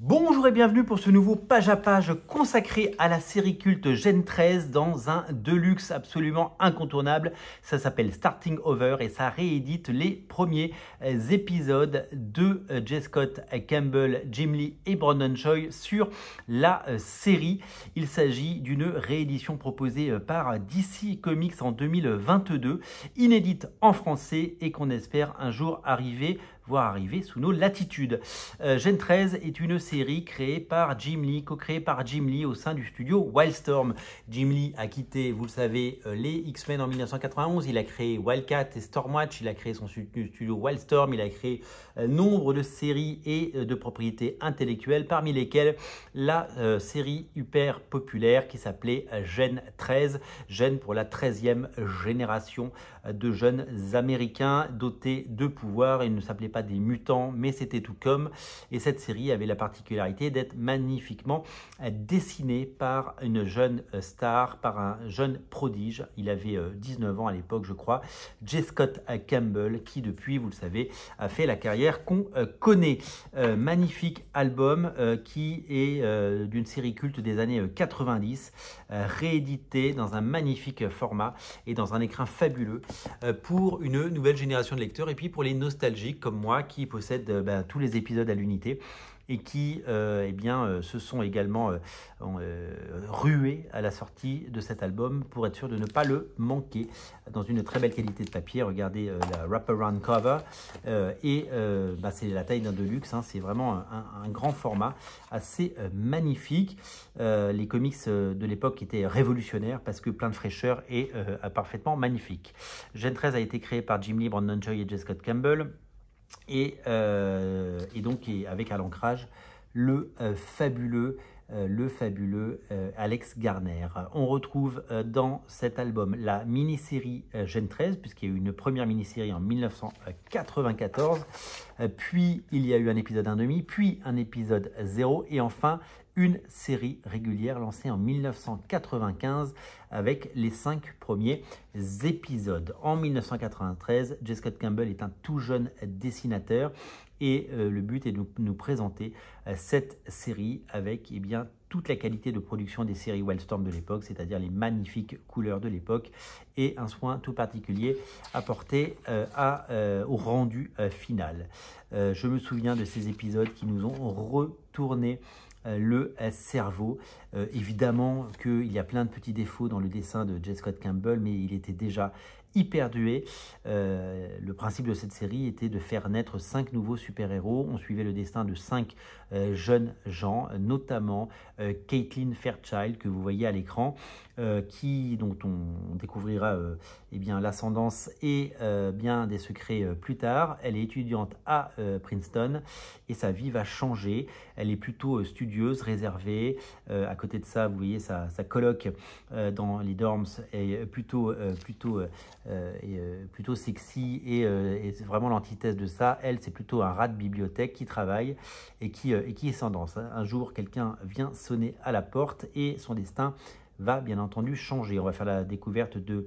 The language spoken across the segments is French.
Bonjour et bienvenue pour ce nouveau page à page consacré à la série culte Gen 13 dans un deluxe absolument incontournable. Ça s'appelle Starting Over et ça réédite les premiers épisodes de J. Scott Campbell, Jim Lee et Brandon Choi sur la série. Il s'agit d'une réédition proposée par DC Comics en 2022, inédite en français et qu'on espère un jour arriver sous nos latitudes. Gen 13 est une série créée par Jim Lee, co-créée par Jim Lee au sein du studio Wildstorm. Jim Lee a quitté, vous le savez, les X-Men en 1991, il a créé Wildcat et Stormwatch, il a créé son studio Wildstorm, il a créé nombre de séries et de propriétés intellectuelles, parmi lesquelles la série hyper populaire qui s'appelait Gen 13, Gen pour la 13e génération de jeunes américains dotés de pouvoirs. Il ne s'appelait pas des mutants, mais c'était tout comme. Et cette série avait la particularité d'être magnifiquement dessinée par une jeune star, par un jeune prodige. Il avait 19 ans à l'époque, je crois, J. Scott Campbell, qui depuis, vous le savez, a fait la carrière qu'on connaît. Magnifique album qui est d'une série culte des années 90, réédité dans un magnifique format et dans un écrin fabuleux pour une nouvelle génération de lecteurs et puis pour les nostalgiques comme moi qui possèdent tous les épisodes à l'unité et qui se sont également rués à la sortie de cet album pour être sûr de ne pas le manquer dans une très belle qualité de papier. Regardez la wraparound cover c'est la taille d'un deluxe, hein, c'est vraiment un grand format assez magnifique. Les comics de l'époque étaient révolutionnaires parce que plein de fraîcheur et parfaitement magnifique. Gen 13 a été créé par Jim Lee, Brandon Choi et J. Scott Campbell. Et donc avec à l'ancrage le fabuleux Alex Garner. On retrouve dans cet album la mini-série Gen 13, puisqu'il y a eu une première mini-série en 1994, puis il y a eu un épisode 1,5, puis un épisode 0, et enfin une série régulière lancée en 1995 avec les 5 premiers épisodes. En 1993, J. Scott Campbell est un tout jeune dessinateur et le but est de nous présenter cette série avec toute la qualité de production des séries Wildstorm de l'époque, c'est-à-dire les magnifiques couleurs de l'époque et un soin tout particulier apporté au rendu final. Je me souviens de ces épisodes qui nous ont retourné le cerveau. Évidemment qu'il y a plein de petits défauts dans le dessin de J. Scott Campbell, mais il était déjà hyper doué. Le principe de cette série était de faire naître 5 nouveaux super-héros. On suivait le destin de 5 jeunes gens, notamment Caitlin Fairchild, que vous voyez à l'écran, dont on découvrira l'ascendance et bien des secrets plus tard. Elle est étudiante à Princeton et sa vie va changer. Elle est plutôt studieuse, réservée. À côté de ça, vous voyez sa coloc dans les dorms est plutôt sexy et c'est vraiment l'antithèse de ça. Elle, c'est plutôt un rat de bibliothèque qui travaille et qui est sans danse. Un jour, quelqu'un vient sonner à la porte et son destin va bien entendu changer. On va faire la découverte de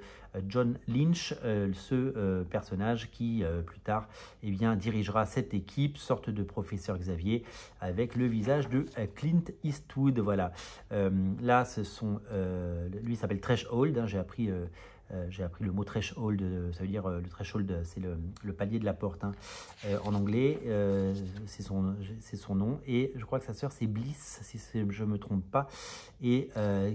John Lynch, ce personnage qui plus tard dirigera cette équipe, sorte de professeur Xavier avec le visage de Clint Eastwood. Voilà. Là, lui s'appelle Threshold, hein, j'ai appris le mot threshold, ça veut dire le threshold, c'est le palier de la porte, hein, en anglais, c'est son nom, et je crois que sa sœur c'est Bliss, si je ne me trompe pas, et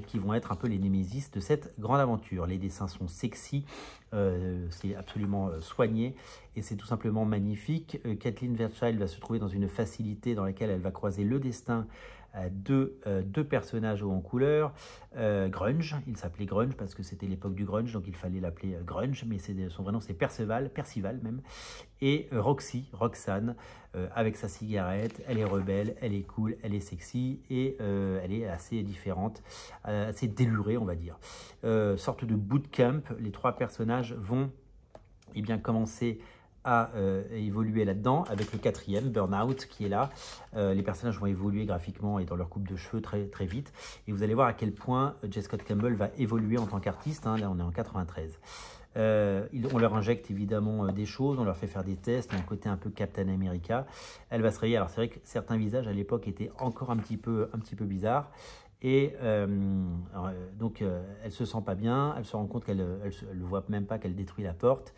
qui vont être un peu les némésis de cette grande aventure. Les dessins sont sexy, c'est absolument soigné, et c'est tout simplement magnifique. Caitlin Fairchild va se trouver dans une facilité dans laquelle elle va croiser le destin de deux personnages hauts en couleur. Grunge, il s'appelait Grunge parce que c'était l'époque du grunge, donc il fallait l'appeler Grunge, mais son vrai nom c'est Percival même, et Roxane, avec sa cigarette. Elle est rebelle, elle est cool, elle est sexy et elle est assez différente, assez délurée on va dire. Sorte de bootcamp, les 3 personnages vont commencer à évoluer là-dedans avec le 4e, Burnout, qui est là. Les personnages vont évoluer graphiquement et dans leur coupe de cheveux très, très vite. Et vous allez voir à quel point J. Scott Campbell va évoluer en tant qu'artiste. Hein. Là, on est en 93. On leur injecte évidemment des choses, on leur fait faire des tests, un côté un peu Captain America. Elle va se réveiller. Alors c'est vrai que certains visages à l'époque étaient encore un petit peu bizarres. Et donc elle se sent pas bien, elle se rend compte qu'elle ne voit même pas qu'elle détruit la porte.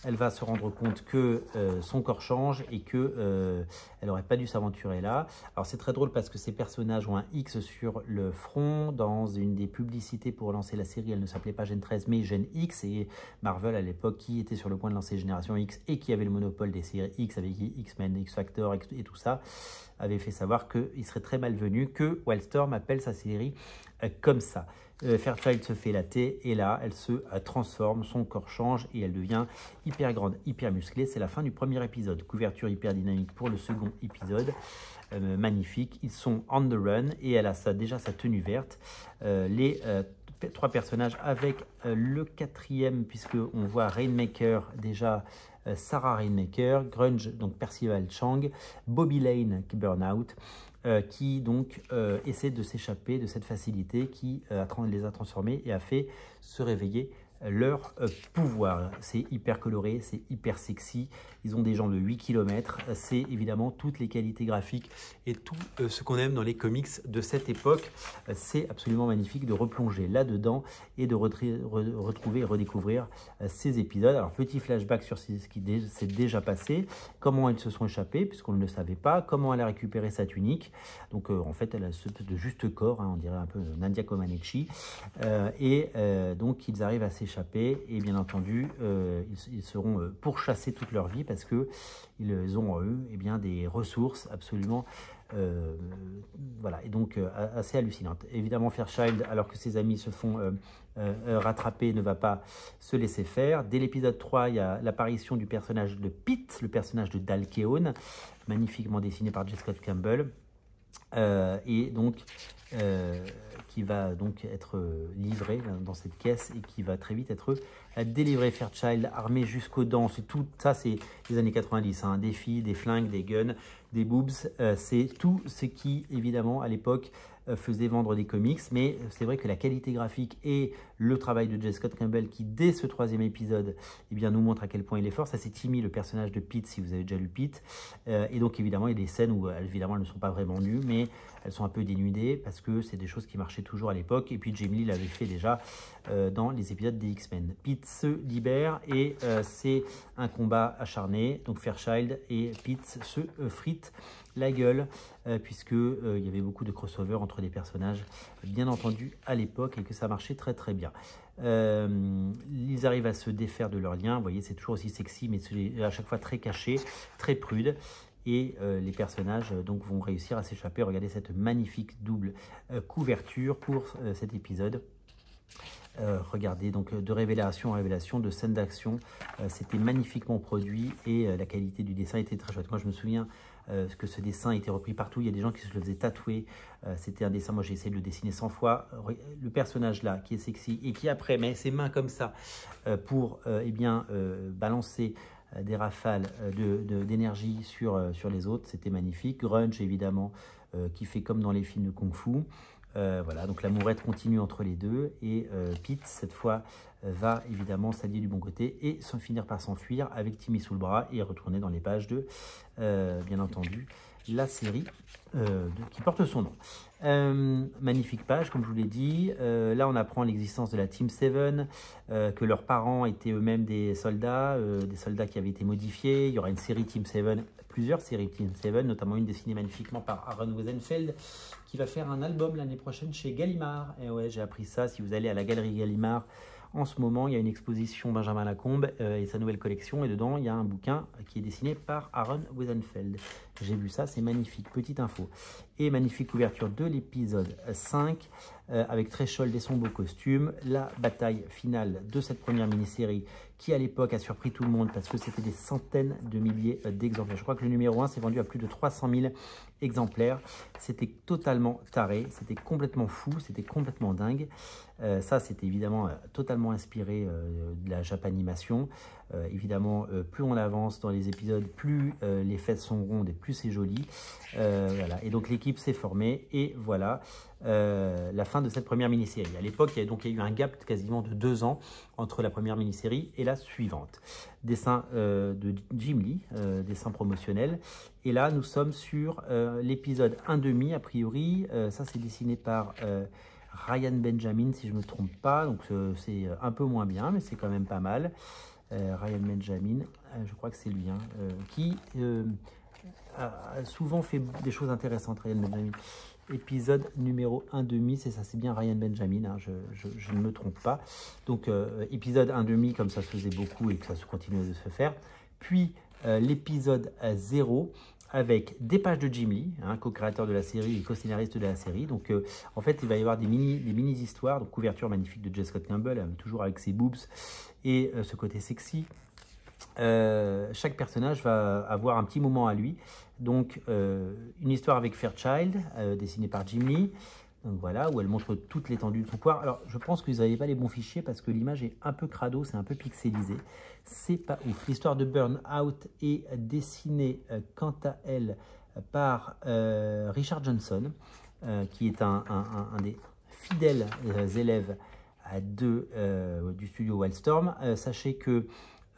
Elle va se rendre compte que son corps change et que elle n'aurait pas dû s'aventurer là. Alors c'est très drôle parce que ces personnages ont un X sur le front. Dans une des publicités pour lancer la série, elle ne s'appelait pas Gen 13 mais Gen X. Et Marvel à l'époque, qui était sur le point de lancer Génération X et qui avait le monopole des séries X avec X-Men, X-Factor et tout ça, avait fait savoir qu'il serait très malvenu que Wildstorm appelle sa série comme ça. Fairchild se fait latter et là, elle se transforme, son corps change et elle devient hyper grande, hyper musclée. C'est la fin du premier épisode. Couverture hyper dynamique pour le second épisode. Magnifique. Ils sont on the run et elle a déjà sa tenue verte. Les 3 personnages avec le 4e, puisqu'on voit Rainmaker déjà, Sarah Rainmaker, Grunge, donc Percival Chang, Bobby Lane, qui burn out, qui donc essaie de s'échapper de cette facilité qui les a transformés et a fait se réveiller leur pouvoir. C'est hyper coloré, c'est hyper sexy, ils ont des jambes de 8 km, c'est évidemment toutes les qualités graphiques et tout ce qu'on aime dans les comics de cette époque. C'est absolument magnifique de replonger là-dedans et de retrouver et redécouvrir ces épisodes. Alors petit flashback sur ce qui s'est déjà passé, comment elles se sont échappées puisqu'on ne le savait pas, comment elle a récupéré sa tunique. Donc en fait elle a ce de juste corps, hein, on dirait un peu Nadia Comaneci, donc ils arrivent à s'échapper et bien entendu ils seront pourchassés toute leur vie parce que ils ont en eux des ressources absolument voilà, et donc assez hallucinantes. Évidemment Fairchild, alors que ses amis se font rattraper, ne va pas se laisser faire. Dès l'épisode 3, il y a l'apparition du personnage de Pete, le personnage de Dal Keown, magnifiquement dessiné par J. Scott Campbell, et donc qui va donc être livré dans cette caisse et qui va très vite être délivré. Fairchild armé jusqu'aux dents, tout ça c'est les années 90, hein, des filles, des flingues, des guns, des boobs, c'est tout ce qui évidemment à l'époque faisait vendre des comics, mais c'est vrai que la qualité graphique et le travail de J. Scott Campbell qui dès ce 3e épisode nous montre à quel point il est fort. Ça c'est Timmy, le personnage de Pete, si vous avez déjà lu Pete, et donc évidemment il y a des scènes où évidemment elles ne sont pas vraiment nues mais elles sont un peu dénudées parce que c'est des choses qui marchaient toujours à l'époque, et puis Jim Lee l'avait fait déjà dans les épisodes des X-Men. Pete se libère et c'est un combat acharné, donc Fairchild et Pete se fritent la gueule puisque il y avait beaucoup de crossover entre les personnages bien entendu à l'époque et que ça marchait très très bien. Ils arrivent à se défaire de leurs liens, vous voyez c'est toujours aussi sexy mais c'est à chaque fois très caché, très prude. Et les personnages donc vont réussir à s'échapper. Regardez cette magnifique double couverture pour cet épisode. Regardez, donc de révélation en révélation, de scène d'action, c'était magnifiquement produit et la qualité du dessin était très chouette. Moi je me souviens que ce dessin a été repris partout, il y a des gens qui se le faisaient tatouer, c'était un dessin, moi j'ai essayé de le dessiner 100 fois, le personnage là qui est sexy et qui après met ses mains comme ça pour balancer des rafales d'énergie sur les autres, c'était magnifique. Grunge évidemment qui fait comme dans les films de Kung Fu. Voilà, donc la mourette continue entre les deux et Pete cette fois va évidemment s'allier du bon côté et finir par s'enfuir avec Timmy sous le bras et retourner dans les pages de bien entendu la série qui porte son nom. Magnifique page comme je vous l'ai dit. Là on apprend l'existence de la Team 7, que leurs parents étaient eux-mêmes des soldats qui avaient été modifiés. Il y aura une série Team 7, plusieurs séries Team 7, notamment une dessinée magnifiquement par Aaron Wiesenfeld qui va faire un album l'année prochaine chez Gallimard. Et ouais, j'ai appris ça, si vous allez à la galerie Gallimard, en ce moment, il y a une exposition Benjamin Lacombe et sa nouvelle collection. Et dedans, il y a un bouquin qui est dessiné par Aaron Wiesenfeld. J'ai vu ça, c'est magnifique. Petite info. Et magnifique couverture de l'épisode 5 avec Threshold et son beau costume. La bataille finale de cette première mini-série qui, à l'époque, a surpris tout le monde parce que c'était des centaines de milliers d'exemplaires. Je crois que le numéro 1 s'est vendu à plus de 300 000 exemplaires. C'était totalement taré, c'était complètement fou, c'était complètement dingue. Ça, c'était évidemment totalement inspiré de la Japanimation. Évidemment, plus on avance dans les épisodes, plus les fesses sont rondes et plus c'est joli. Voilà. Et donc l'équipe s'est formée et voilà la fin de cette première mini-série. À l'époque, il y a eu un gap quasiment de 2 ans entre la première mini-série et la suivante. Dessin de Jim Lee, dessin promotionnel. Et là, nous sommes sur l'épisode 1,5 a priori. Ça, c'est dessiné par Ryan Benjamin, si je ne me trompe pas. Donc, c'est un peu moins bien, mais c'est quand même pas mal. Ryan Benjamin, je crois que c'est lui, hein, qui a souvent fait des choses intéressantes, Ryan Benjamin. Épisode numéro 1,5, c'est ça, c'est bien Ryan Benjamin, hein, je ne me trompe pas. Donc, épisode 1,5, comme ça se faisait beaucoup et que ça se continue de se faire. Puis, l'épisode 0, avec des pages de Jim Lee, hein, co-créateur de la série et co-scénariste de la série. Donc, en fait, il va y avoir des mini-histoires, donc couverture magnifique de J. Scott Campbell, toujours avec ses boobs et ce côté sexy. Chaque personnage va avoir un petit moment à lui. Donc, une histoire avec Fairchild, dessinée par Jim Lee. Donc voilà, où elle montre toute l'étendue de son pouvoir. Alors, je pense que vous n'avez pas les bons fichiers parce que l'image est un peu crado, c'est un peu pixelisé. C'est pas ouf. L'histoire de Burnout est dessinée, quant à elle, par Richard Johnson, qui est un des fidèles élèves du studio Wildstorm. Sachez que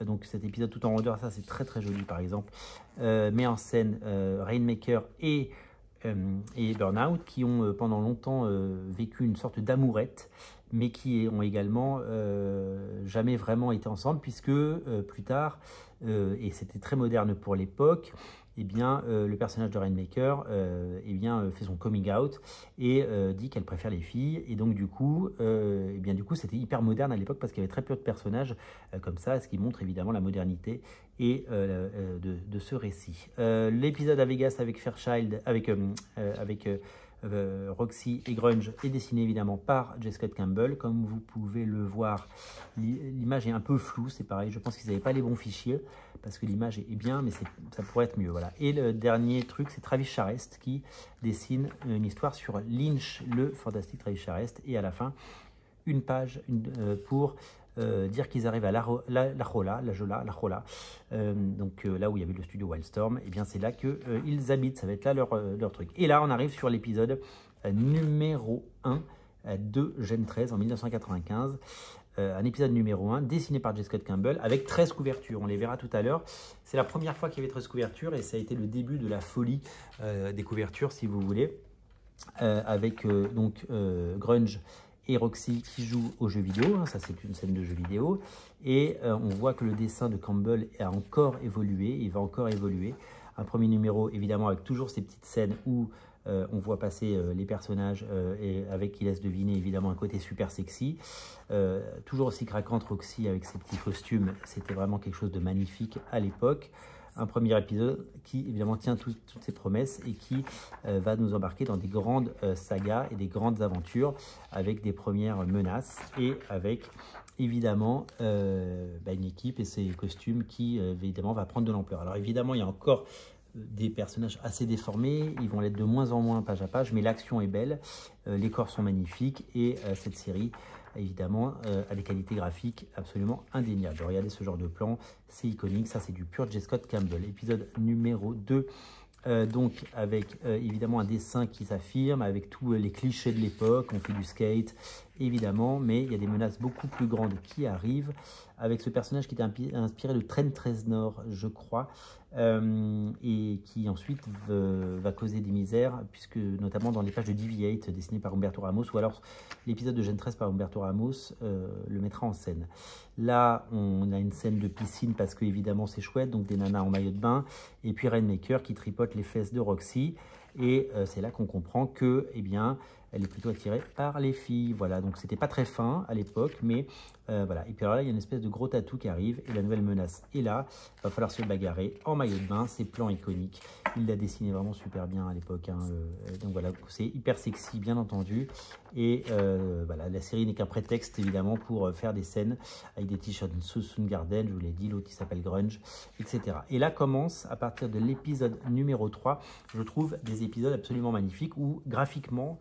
donc cet épisode tout en rondeur, ça c'est très très joli par exemple, met en scène Rainmaker et Burnout qui ont pendant longtemps vécu une sorte d'amourette, mais qui ont également jamais vraiment été ensemble puisque plus tard, et c'était très moderne pour l'époque, eh bien, le personnage de Rainmaker fait son coming out et dit qu'elle préfère les filles. Et donc, du coup, c'était hyper moderne à l'époque parce qu'il y avait très peu de personnages comme ça, ce qui montre évidemment la modernité et de ce récit. L'épisode à Vegas avec Fairchild, avec Roxy et Grunge est dessiné évidemment par J. Scott Campbell. Comme vous pouvez le voir, l'image est un peu floue, c'est pareil, je pense qu'ils n'avaient pas les bons fichiers parce que l'image est bien, mais ça pourrait être mieux. Voilà. Et le dernier truc, c'est Travis Charest qui dessine une histoire sur Lynch, le fantastique Travis Charest, et à la fin, une page pour dire qu'ils arrivent à La Jolla, donc là où il y avait le studio Wildstorm, et bien c'est là qu'ils habitent, ça va être là leur truc. Et là on arrive sur l'épisode numéro 1 de Gen 13 en 1995, un épisode numéro 1 dessiné par J. Scott Campbell avec 13 couvertures, on les verra tout à l'heure. C'est la première fois qu'il y avait 13 couvertures et ça a été le début de la folie des couvertures si vous voulez, avec Grunge et Roxy qui joue aux jeux vidéo, hein, ça c'est une scène de jeux vidéo, et on voit que le dessin de Campbell a encore évolué, il va encore évoluer. Un premier numéro évidemment avec toujours ces petites scènes où on voit passer les personnages et avec qui laisse deviner évidemment un côté super sexy. Toujours aussi craquante Roxy avec ses petits costumes, c'était vraiment quelque chose de magnifique à l'époque. Un premier épisode qui évidemment tient toutes ses promesses et qui va nous embarquer dans des grandes sagas et des grandes aventures avec des premières menaces et avec évidemment une équipe et ses costumes qui évidemment va prendre de l'ampleur. Alors évidemment il y a encore des personnages assez déformés, ils vont l'être de moins en moins page à page, mais l'action est belle, les corps sont magnifiques et cette série évidemment a des qualités graphiques absolument indéniables. Regardez ce genre de plan, c'est iconique, ça c'est du pur J. Scott Campbell. Épisode numéro 2, donc avec évidemment un dessin qui s'affirme, avec tous les clichés de l'époque, on fait du skate évidemment, mais il y a des menaces beaucoup plus grandes qui arrivent, avec ce personnage qui était inspiré de Trent Reznor, je crois, et qui ensuite va causer des misères, puisque notamment dans les pages de Deviate dessinées par Humberto Ramos, ou alors l'épisode de Gen 13 par Humberto Ramos le mettra en scène. Là, on a une scène de piscine parce que évidemment c'est chouette, donc des nanas en maillot de bain, et puis Rainmaker qui tripote les fesses de Roxy, et c'est là qu'on comprend que, eh bien, elle est plutôt attirée par les filles. Voilà, donc c'était pas très fin à l'époque, mais voilà. Et puis alors là, il y a une espèce de gros tatou qui arrive et la nouvelle menace est là. Il va falloir se bagarrer en maillot de bain, ces plans iconiques. Il l'a dessiné vraiment super bien à l'époque. Hein, donc voilà, c'est hyper sexy, bien entendu. Et voilà, la série n'est qu'un prétexte évidemment pour faire des scènes avec des t-shirts Soundgarden, je vous l'ai dit, l'autre qui s'appelle Grunge, etc. Et là commence, à partir de l'épisode numéro 3, je trouve des épisodes absolument magnifiques où graphiquement,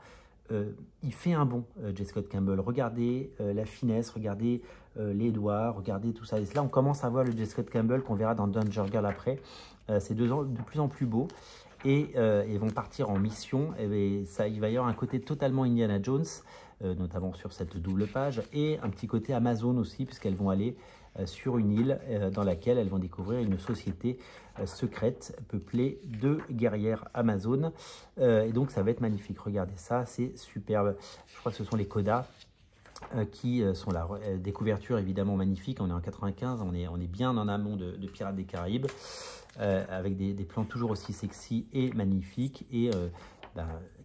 il fait un bond, J. Scott Campbell. Regardez la finesse, regardez les doigts, regardez tout ça. Et là, on commence à voir le J. Scott Campbell qu'on verra dans Danger Girl après. C'est de plus en plus beau. Et ils vont partir en mission. Et ça, il va y avoir un côté totalement Indiana Jones, notamment sur cette double page, et un petit côté Amazon aussi, puisqu'elles vont aller sur une île dans laquelle elles vont découvrir une société secrète peuplée de guerrières amazones. Et donc ça va être magnifique. Regardez ça, c'est superbe. Je crois que ce sont les Codas. Qui sont là, des couvertures évidemment magnifiques. On est en 95, on est bien en amont de Pirates des Caraïbes, avec des plans toujours aussi sexy et magnifiques. Et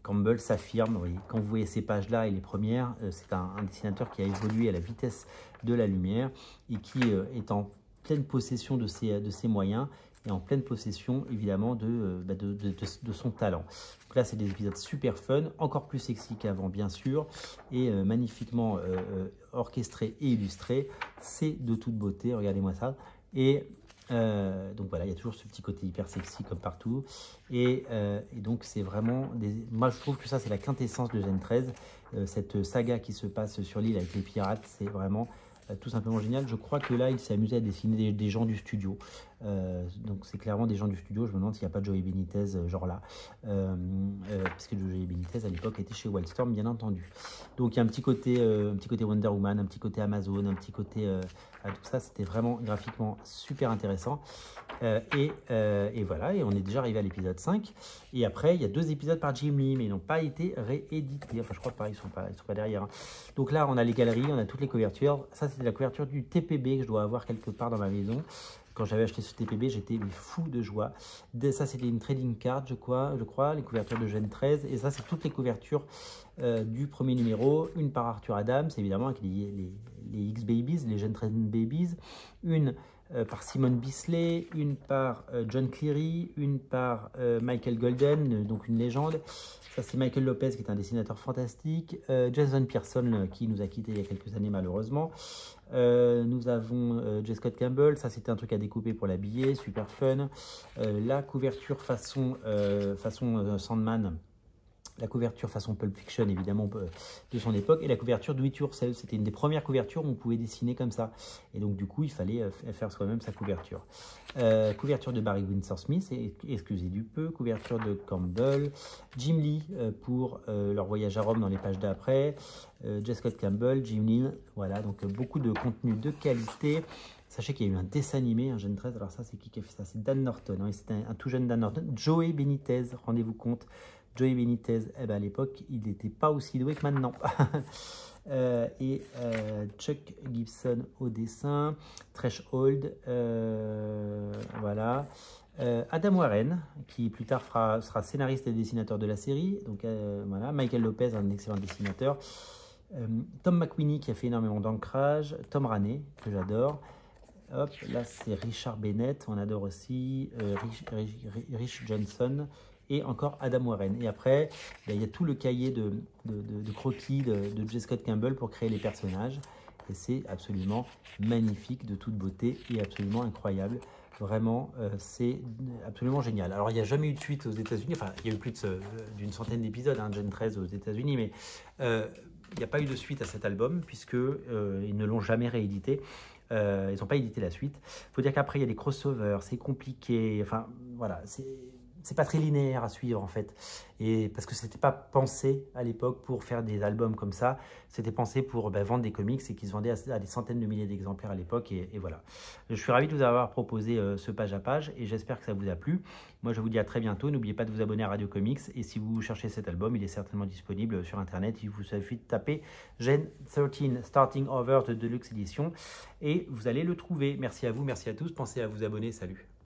Campbell s'affirme, oui, quand vous voyez ces pages-là et les premières, c'est un dessinateur qui a évolué à la vitesse de la lumière et qui est en pleine possession de ses moyens et en pleine possession évidemment de son talent. Donc là, c'est des épisodes super fun, encore plus sexy qu'avant bien sûr, et magnifiquement orchestrés et illustrés. C'est de toute beauté, regardez-moi ça. Et donc voilà, il y a toujours ce petit côté hyper sexy comme partout. Et donc c'est vraiment moi je trouve que ça c'est la quintessence de Gen 13. Cette saga qui se passe sur l'île avec les pirates, c'est vraiment tout simplement génial. Je crois que là, il s'est amusé à dessiner des gens du studio. Donc, c'est clairement des gens du studio. Je me demande s'il n'y a pas Joey Benitez, genre là. Puisque Joey Benitez, à l'époque, était chez Wildstorm, bien entendu. Donc, il y a un petit côté Wonder Woman, un petit côté Amazon, un petit côté... tout ça, c'était vraiment graphiquement super intéressant. Et voilà, et on est déjà arrivé à l'épisode 5. Et après, il y a 2 épisodes par Jim Lee, mais ils n'ont pas été réédités. Enfin, je crois que pareil, ils sont pas derrière. Hein. Donc là, on a les galeries, on a toutes les couvertures. Ça, c'est la couverture du TPB que je dois avoir quelque part dans ma maison. Quand j'avais acheté ce TPB, j'étais fou de joie. Ça, c'était une trading card, je crois, les couvertures de Gen 13. Et ça, c'est toutes les couvertures du premier numéro. Une par Arthur Adams, évidemment, avec les X-Babies, les Gen 13 Babies. Une par Simone Bisley, une par John Cleary, une par Michael Golden, donc une légende. Ça, c'est Michael Lopez, qui est un dessinateur fantastique. Jason Pearson, qui nous a quittés il y a quelques années, malheureusement. Nous avons J. Scott Campbell. Ça, c'était un truc à découper pour l'habiller. Super fun. La couverture façon Sandman. La couverture façon Pulp Fiction, évidemment, de son époque. Et la couverture Do It Yourself. C'était une des premières couvertures où on pouvait dessiner comme ça. Et donc, du coup, il fallait faire soi-même sa couverture. Couverture de Barry Windsor Smith, excusez du peu. Couverture de Campbell. Jim Lee pour leur voyage à Rome dans les pages d'après. J. Scott Campbell, Jim Lee. Voilà, donc beaucoup de contenu de qualité. Sachez qu'il y a eu un dessin animé, un Gen 13. Alors ça, c'est qui a fait ça? C'est Dan Norton. Oui, c'était un tout jeune Dan Norton. Joey Benitez, rendez-vous compte. Joey Benitez, à l'époque, il n'était pas aussi doué que maintenant. Chuck Gibson au dessin, Threshold, voilà. Adam Warren, qui plus tard sera scénariste et dessinateur de la série. Donc voilà, Michael Lopez, un excellent dessinateur. Tom McWhinney, qui a fait énormément d'ancrage. Tom Raney, que j'adore. Hop, là c'est Richard Bennett, on adore aussi. Rich Johnson. Et encore Adam Warren. Et après, il y a tout le cahier de croquis de J. Scott Campbell pour créer les personnages. Et c'est absolument magnifique, de toute beauté et absolument incroyable. Vraiment, c'est absolument génial. Alors, il n'y a jamais eu de suite aux États-Unis. Enfin, il y a eu plus d'une centaine d'épisodes, Gen 13 aux États-Unis, mais il n'y a pas eu de suite à cet album, puisqu'ils ne l'ont jamais réédité. Ils n'ont pas édité la suite. Il faut dire qu'après, il y a des crossovers, c'est compliqué. Enfin, voilà, c'est pas très linéaire à suivre en fait, et parce que c'était pas pensé à l'époque pour faire des albums comme ça, c'était pensé pour vendre des comics et qui se vendaient à des centaines de milliers d'exemplaires à l'époque, et voilà. Je suis ravi de vous avoir proposé ce page à page et j'espère que ça vous a plu. Moi je vous dis à très bientôt, n'oubliez pas de vous abonner à Radio Comics, et si vous cherchez cet album, il est certainement disponible sur internet, il vous suffit de taper Gen 13 Starting Over de Deluxe Edition et vous allez le trouver. Merci à vous, merci à tous, pensez à vous abonner, salut.